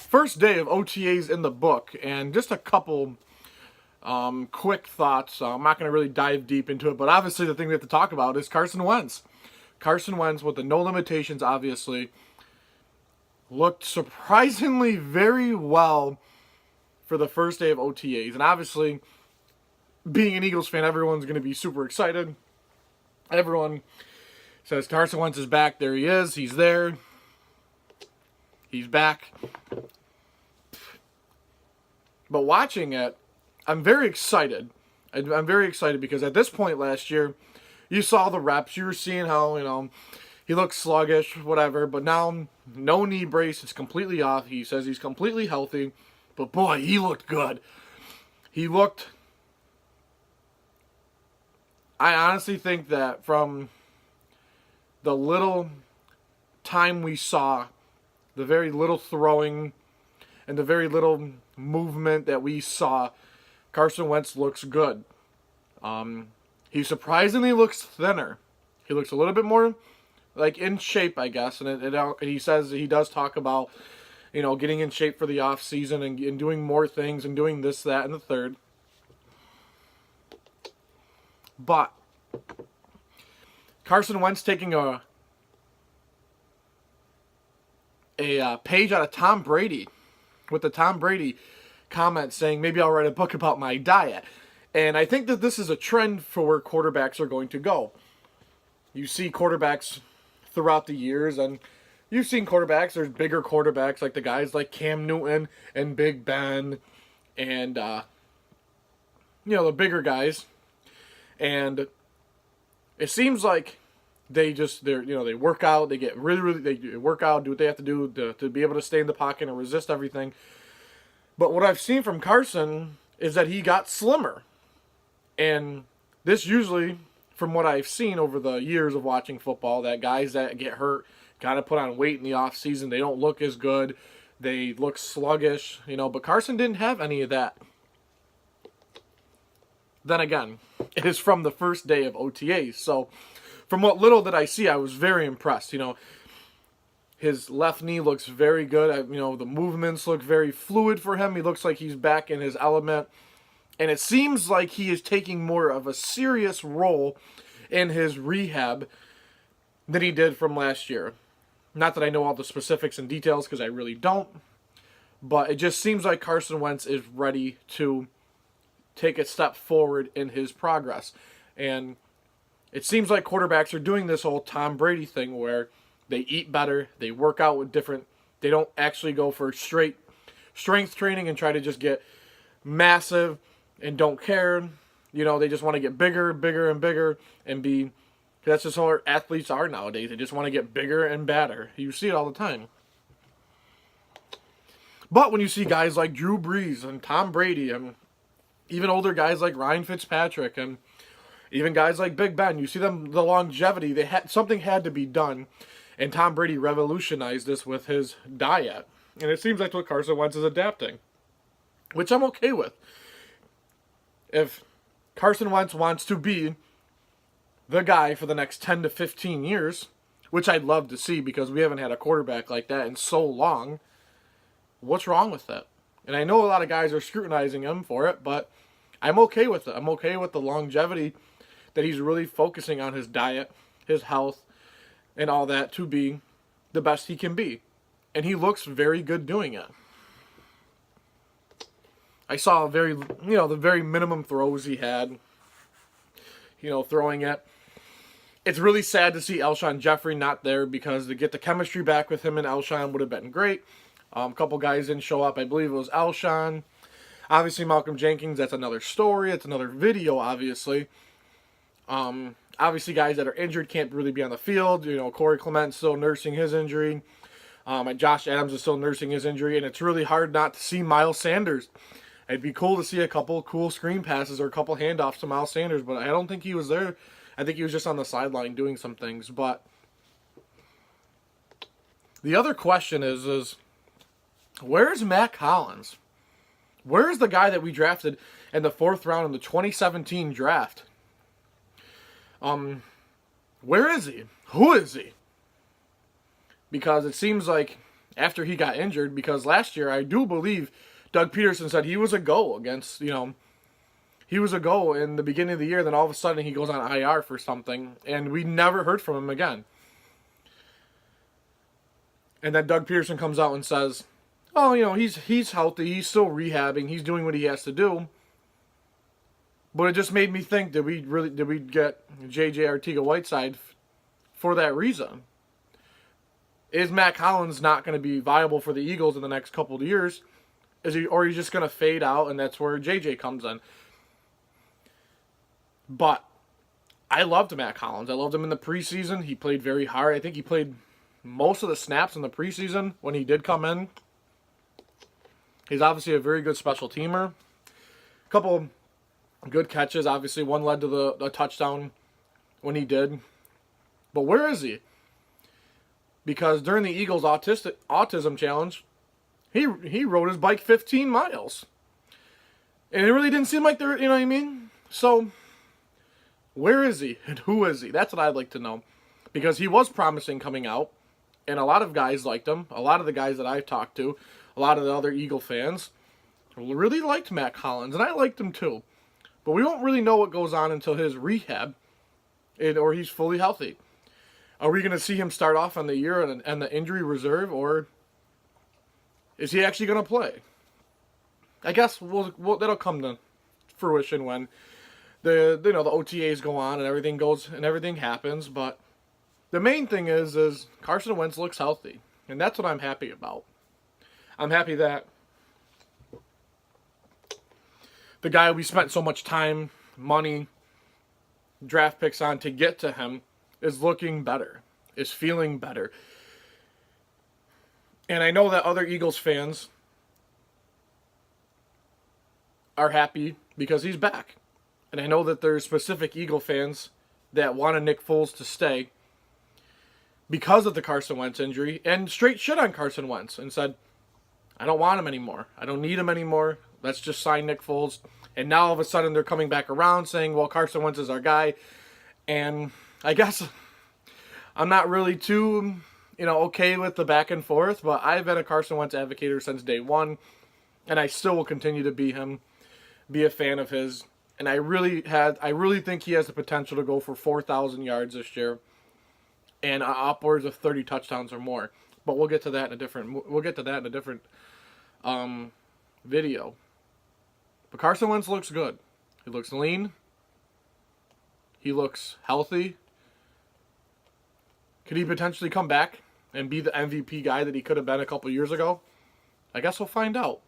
First day of OTAs in the book, and just a couple quick thoughts. I'm not going to really dive deep into it, but obviously the thing we have to talk about is Carson Wentz. Carson Wentz, with the no limitations, obviously, looked surprisingly very well for the first day of OTAs. And obviously, being an Eagles fan, everyone's going to be super excited. Everyone says Carson Wentz is back. There he is. He's there. He's back. But watching it, I'm very excited. I'm very excited because at this point last year, you saw the reps. You were seeing how, he looked sluggish, whatever. But now, no knee brace. It's completely off. He says he's completely healthy. But boy, he looked good. I honestly think that from the little time we saw, the very little throwing and the very little movement that we saw, Carson Wentz looks good. He surprisingly looks thinner. He looks a little bit more like in shape, I guess. And he says he does talk about, getting in shape for the off season and doing more things and doing this, that, and the third. But Carson Wentz taking a page out of Tom Brady, with the Tom Brady comment saying, maybe I'll write a book about my diet. And I think that this is a trend for where quarterbacks are going to go. You see quarterbacks throughout the years, and you've seen quarterbacks, there's bigger quarterbacks like the guys like Cam Newton and Big Ben and, the bigger guys. And it seems like they work out, they get they work out, do what they have to do to be able to stay in the pocket and resist everything. But what I've seen from Carson is that he got slimmer. And this usually, from what I've seen over the years of watching football, that guys that get hurt kind of put on weight in the off season. They don't look as good. They look sluggish, but Carson didn't have any of that. Then again, it is from the first day of OTAs. So from what little that I see, I was very impressed. His left knee looks very good. The movements look very fluid for him. He looks like he's back in his element. And it seems like he is taking more of a serious role in his rehab than he did from last year. Not that I know all the specifics and details, because I really don't. But it just seems like Carson Wentz is ready to take a step forward in his progress. And it seems like quarterbacks are doing this whole Tom Brady thing where they eat better, they work out with they don't actually go for straight strength training and try to just get massive and don't care. They just want to get bigger, bigger, and bigger and be. That's just how athletes are nowadays. They just want to get bigger and badder. You see it all the time. But when you see guys like Drew Brees and Tom Brady and even older guys like Ryan Fitzpatrick and even guys like Big Ben, you see them, the longevity, something had to be done. And Tom Brady revolutionized this with his diet. And it seems like what Carson Wentz is adapting, which I'm okay with. If Carson Wentz wants to be the guy for the next 10 to 15 years, which I'd love to see because we haven't had a quarterback like that in so long, what's wrong with that? And I know a lot of guys are scrutinizing him for it, but I'm okay with it. I'm okay with the longevity that he's really focusing on his diet, his health, and all that to be the best he can be. And he looks very good doing it. I saw the very minimum throws he had, throwing it. It's really sad to see Alshon Jeffrey not there because to get the chemistry back with him and Alshon would have been great. A couple guys didn't show up. I believe it was Alshon. Obviously, Malcolm Jenkins, that's another story. It's another video, obviously. Obviously, guys that are injured can't really be on the field. Corey Clement's still nursing his injury. And Josh Adams is still nursing his injury. And it's really hard not to see Miles Sanders. It'd be cool to see a couple cool screen passes or a couple handoffs to Miles Sanders, but I don't think he was there. I think he was just on the sideline doing some things. But the other question is where's Mack Hollins? Where's the guy that we drafted in the 4th round in the 2017 draft? Where is he? Who is he? Because it seems like after he got injured, because last year I do believe Doug Peterson said he was a go against, he was a go in the beginning of the year, then all of a sudden he goes on IR for something, and we never heard from him again. And then Doug Peterson comes out and says, oh, he's healthy, he's still rehabbing, he's doing what he has to do. But it just made me think, did we get J.J. Arcega-Whiteside for that reason? Is Mack Hollins not going to be viable for the Eagles in the next couple of years? Or he's just going to fade out, and that's where J.J. comes in? But I loved Mack Hollins. I loved him in the preseason. He played very hard. I think he played most of the snaps in the preseason when he did come in. He's obviously a very good special teamer. A couple good catches. Obviously, one led to the touchdown when he did. But where is he? Because during the Eagles' autism challenge, he rode his bike 15 miles. And it really didn't seem like there, you know what I mean? So, where is he? And who is he? That's what I'd like to know. Because he was promising coming out. And a lot of guys liked him. A lot of the guys that I've talked to, a lot of the other Eagle fans, really liked Mack Hollins. And I liked him too. But we won't really know what goes on until his rehab, or he's fully healthy. Are we going to see him start off on the year and the injury reserve, or is he actually going to play? I guess that'll come to fruition when the OTAs go on and everything happens. But the main thing is Carson Wentz looks healthy, and that's what I'm happy about. I'm happy that the guy we spent so much time, money, draft picks on to get to him is looking better, is feeling better. And I know that other Eagles fans are happy because he's back. And I know that there's specific Eagle fans that wanted Nick Foles to stay because of the Carson Wentz injury and straight shit on Carson Wentz and said, I don't want him anymore. I don't need him anymore. Let's just sign Nick Foles. And now all of a sudden they're coming back around saying, well, Carson Wentz is our guy. And I guess I'm not really too, okay with the back and forth, but I've been a Carson Wentz advocate since day one, and I still will continue to be a fan of his. And I really think he has the potential to go for 4,000 yards this year and upwards of 30 touchdowns or more. But we'll get to that in a different video. But Carson Wentz looks good. He looks lean. He looks healthy. Could he potentially come back and be the MVP guy that he could have been a couple years ago? I guess we'll find out.